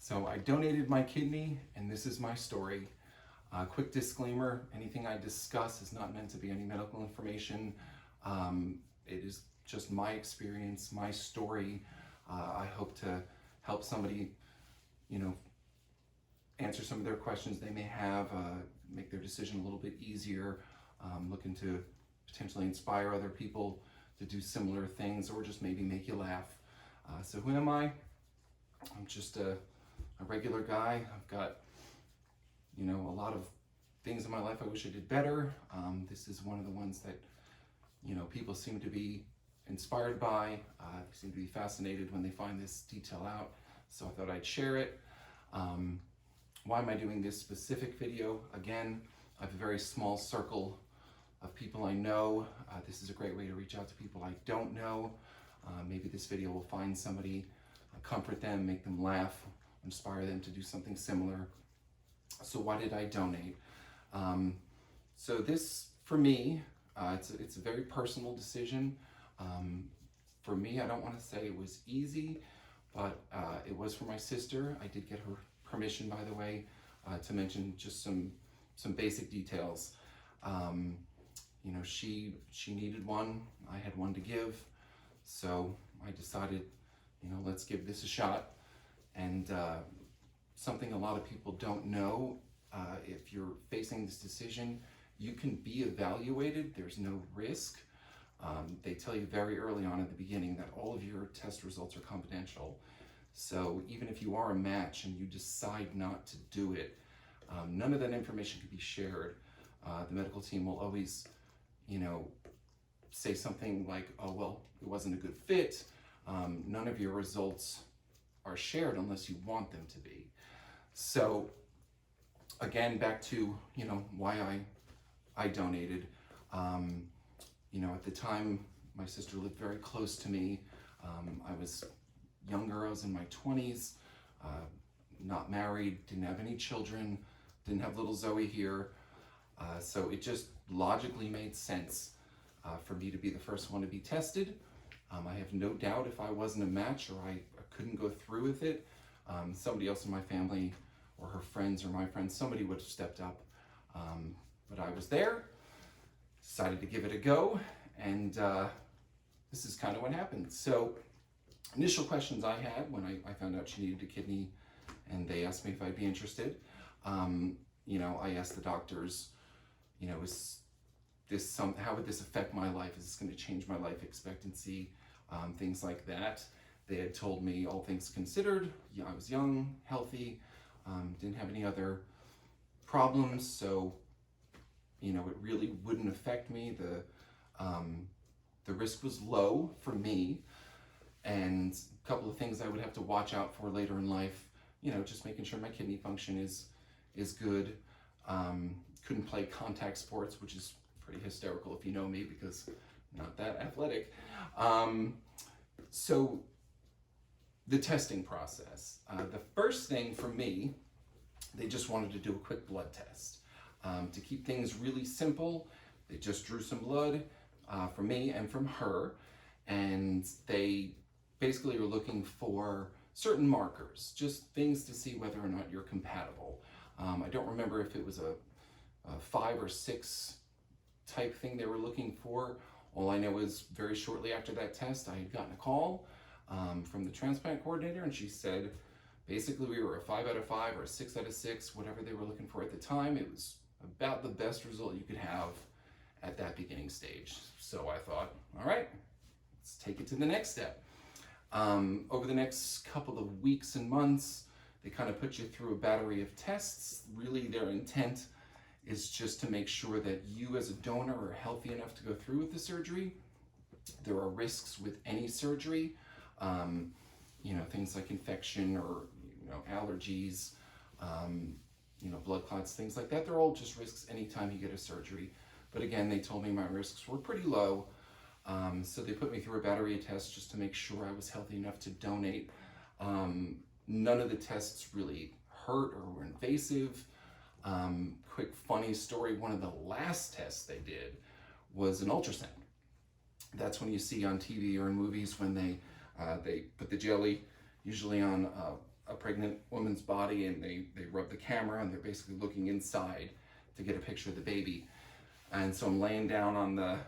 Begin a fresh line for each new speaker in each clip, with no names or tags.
So I donated my kidney, and this is my story. Quick disclaimer, anything I discuss is not meant to be any medical information. It is just my experience, my story. I hope to help somebody, answer some of their questions they may have, make their decision a little bit easier, looking to potentially inspire other people to do similar things, or just maybe make you laugh. So who am I? I'm just a regular guy. I've got, a lot of things in my life I wish I did better. This is one of the ones that, people seem to be inspired by. They seem to be fascinated when they find this detail out. So I thought I'd share it. Why am I doing this specific video? Again, I have a very small circle of people I know. This is a great way to reach out to people I don't know. Maybe this video will find somebody, comfort them, make them laugh, inspire them to do something similar. So why did I donate? So this, for me, it's a very personal decision. For me, I don't want to say it was easy, but it was for my sister. I did get her permission, by the way, to mention just some basic details. She needed one. I had one to give. So I decided, let's give this a shot. And something a lot of people don't know, if you're facing this decision, you can be evaluated. There's no risk. They tell you very early on at the beginning that all of your test results are confidential. So even if you are a match and you decide not to do it, none of that information can be shared. The medical team will always, say something like, oh, well, it wasn't a good fit. None of your results are shared unless you want them to be. So again, back to, why I donated. At the time, my sister lived very close to me. I was younger, I was in my 20s, not married, didn't have any children, didn't have little Zoe here. So it just logically made sense for me to be the first one to be tested. I have no doubt if I wasn't a match or I couldn't go through with it, somebody else in my family or her friends or my friends, somebody would have stepped up. But I was there, decided to give it a go, and this is kind of what happened. So initial questions I had when I found out she needed a kidney and they asked me if I'd be interested, I asked the doctors, how would this affect my life? Is this going to change my life expectancy? Things like that. They had told me, all things considered, I was young, healthy, didn't have any other problems, so it really wouldn't affect me. The risk was low for me, and a couple of things I would have to watch out for later in life, just making sure my kidney function is good. Couldn't play contact sports, which is pretty hysterical if you know me, because I'm not that athletic. So the testing process. The first thing for me, they just wanted to do a quick blood test. To keep things really simple, they just drew some blood from me and from her, and they basically are looking for certain markers, just things to see whether or not you're compatible. I don't remember if it was a 5 or 6 type thing they were looking for. All I know is very shortly after that test, I had gotten a call from the transplant coordinator, and she said, basically we were a 5 out of 5 or a 6 out of 6, whatever they were looking for at the time. It was about the best result you could have at that beginning stage. So I thought, all right, let's take it to the next step. Over the next couple of weeks and months, they kind of put you through a battery of tests. Really, their intent is just to make sure that you as a donor are healthy enough to go through with the surgery. There are risks with any surgery, things like infection or allergies, blood clots, things like that. They're all just risks anytime you get a surgery. But again, they told me my risks were pretty low. So they put me through a battery of tests just to make sure I was healthy enough to donate. None of the tests really hurt or were invasive. Quick funny story, one of the last tests they did was an ultrasound. That's when you see on TV or in movies when they put the jelly usually on a pregnant woman's body, and they rub the camera and they're basically looking inside to get a picture of the baby. And so I'm laying down on the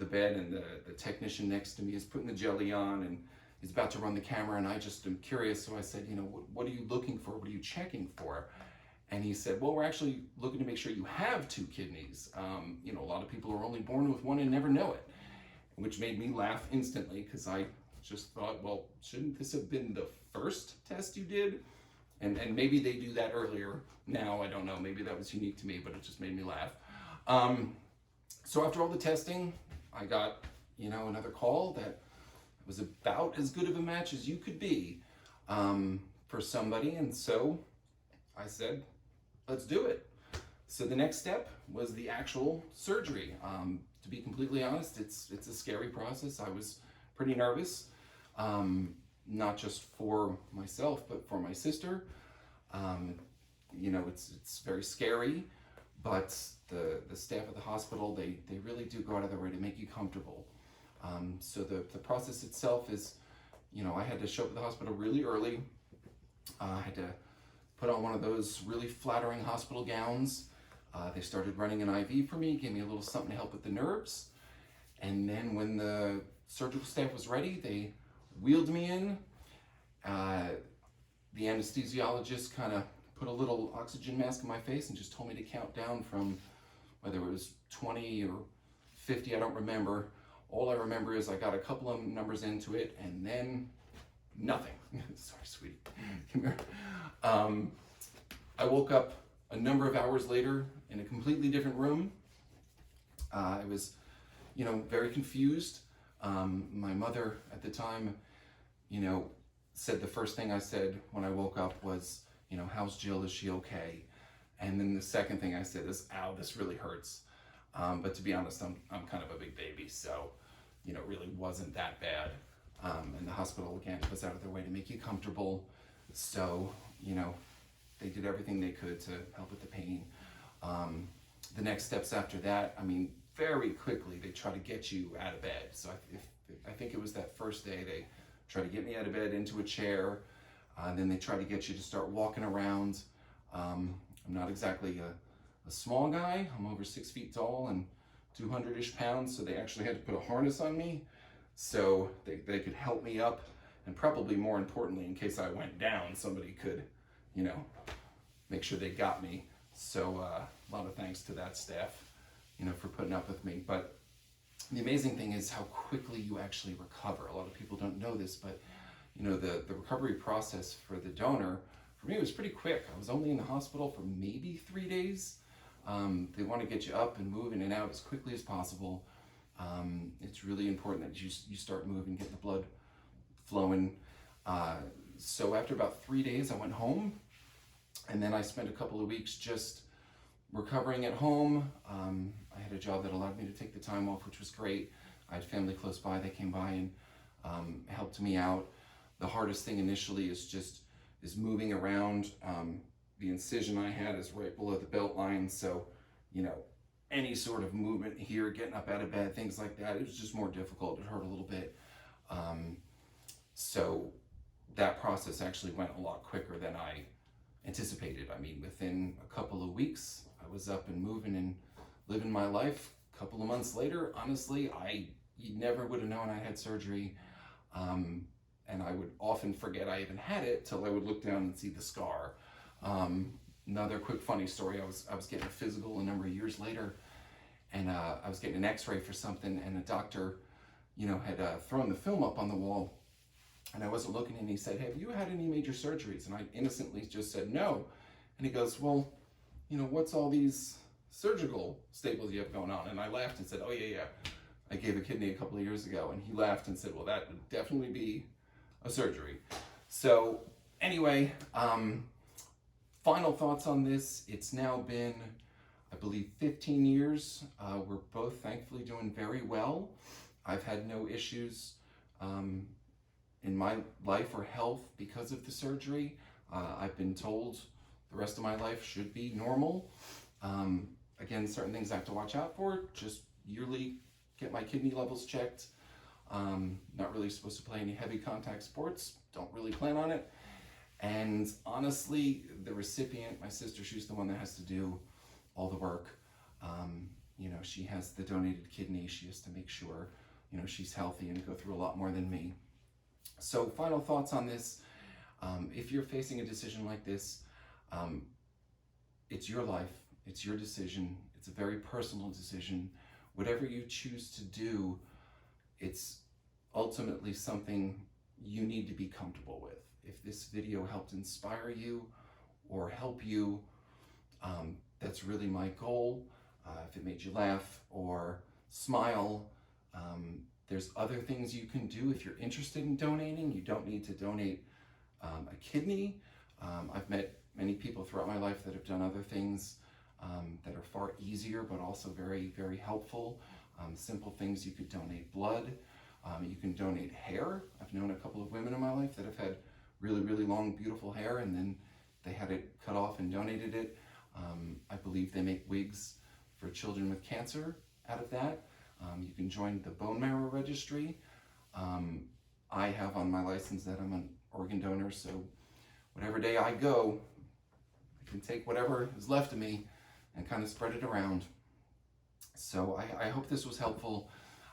bed, and the technician next to me is putting the jelly on, and he's about to run the camera, and I just am curious. So I said, what are you looking for? What are you checking for? And he said, well, we're actually looking to make sure you have 2 kidneys. A lot of people are only born with one and never know it, which made me laugh instantly, because I just thought, well, shouldn't this have been the first test you did? And maybe they do that earlier now, I don't know, maybe that was unique to me, but it just made me laugh. So after all the testing, I got, another call that was about as good of a match as you could be for somebody, and so I said, let's do it. So the next step was the actual surgery. To be completely honest, it's a scary process. I was pretty nervous, not just for myself, but for my sister. It's very scary, but the staff at the hospital, they really do go out of their way to make you comfortable. So the process itself is, I had to show up at the hospital really early. I had to put on one of those really flattering hospital gowns. They started running an IV for me, gave me a little something to help with the nerves. And then when the surgical staff was ready, they wheeled me in. The anesthesiologist kind of put a little oxygen mask on my face and just told me to count down from whether it was 20 or 50, I don't remember. All I remember is I got a couple of numbers into it, and then nothing. Sorry, sweetie. Come here. I woke up a number of hours later in a completely different room. I was, very confused. My mother at the time, said the first thing I said when I woke up was, how's Jill? Is she okay? And then the second thing I said is, ow, this really hurts. But to be honest, I'm kind of a big baby, so, it really wasn't that bad. And the hospital, again, was out of their way to make you comfortable. So, they did everything they could to help with the pain. The next steps after that, very quickly, they try to get you out of bed. So I think it was that first day, they tried to get me out of bed into a chair. Then they tried to get you to start walking around. I'm not exactly a small guy. I'm over 6 feet tall and 200-ish pounds, so they actually had to put a harness on me so they could help me up, and probably more importantly, in case I went down, somebody could, make sure they got me. So a lot of thanks to that staff, for putting up with me. But the amazing thing is how quickly you actually recover. A lot of people don't know this, but the recovery process for the donor, for me, was pretty quick. I was only in the hospital for maybe 3 days. They want to get you up and moving in and out as quickly as possible. It's really important that you start moving, get the blood flowing. So after about 3 days, I went home, and then I spent a couple of weeks just recovering at home. I had a job that allowed me to take the time off, which was great. I had family close by. They came by and helped me out. The hardest thing initially is moving around. The incision I had is right below the belt line, so any sort of movement here, getting up out of bed, things like that, it was just more difficult. It hurt a little bit. So that process actually went a lot quicker than I anticipated. Within a couple of weeks, I was up and moving and living my life. A couple of months later, honestly, you never would have known I had surgery. And I would often forget I even had it till I would look down and see the scar. Another quick funny story, I was getting a physical a number of years later, and I was getting an x-ray for something, and a doctor, had thrown the film up on the wall, and I wasn't looking, and he said, have you had any major surgeries? And I innocently just said no. And he goes, well, what's all these surgical staples you have going on? And I laughed and said, oh yeah, I gave a kidney a couple of years ago. And he laughed and said, well, that would definitely be a surgery. So anyway, final thoughts on this. It's now been, I believe, 15 years. We're both thankfully doing very well. I've had no issues in my life or health because of the surgery. I've been told the rest of my life should be normal. Again, certain things I have to watch out for. Just yearly get my kidney levels checked. Not really supposed to play any heavy contact sports. Don't really plan on it. And honestly, the recipient, my sister, she's the one that has to do all the work. You know, she has the donated kidney. She has to make sure, you know, she's healthy and go through a lot more than me. So final thoughts on this. If you're facing a decision like this, it's your life, it's your decision, it's a very personal decision. Whatever you choose to do, it's ultimately something you need to be comfortable with. If this video helped inspire you or help you, that's really my goal. If it made you laugh or smile, there's other things you can do. If you're interested in donating, you don't need to donate a kidney. I've met many people throughout my life that have done other things that are far easier, but also very, very helpful. Simple things, you could donate blood. You can donate hair. I've known a couple of women in my life that have had really, really long, beautiful hair, and then they had it cut off and donated it. I believe they make wigs for children with cancer out of that. You can join the bone marrow registry. I have on my license that I'm an organ donor, so whatever day I go, I can take whatever is left of me and kind of spread it around. So I hope this was helpful.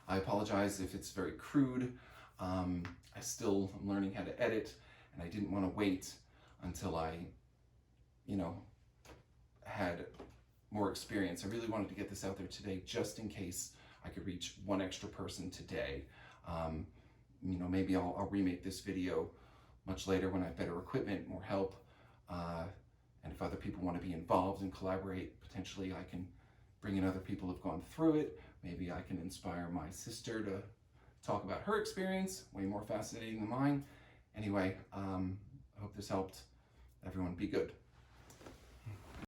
I apologize if it's very crude. I still am learning how to edit, and I didn't want to wait until I, you know, had more experience. I really wanted to get this out there today just in case I could reach one extra person today. You know, maybe I'll remake this video much later when I have better equipment, more help, and if other people want to be involved and collaborate, potentially I can bring in other people who've gone through it. Maybe I can inspire my sister to talk about her experience, way more fascinating than mine. Anyway, I hope this helped. Everyone be good.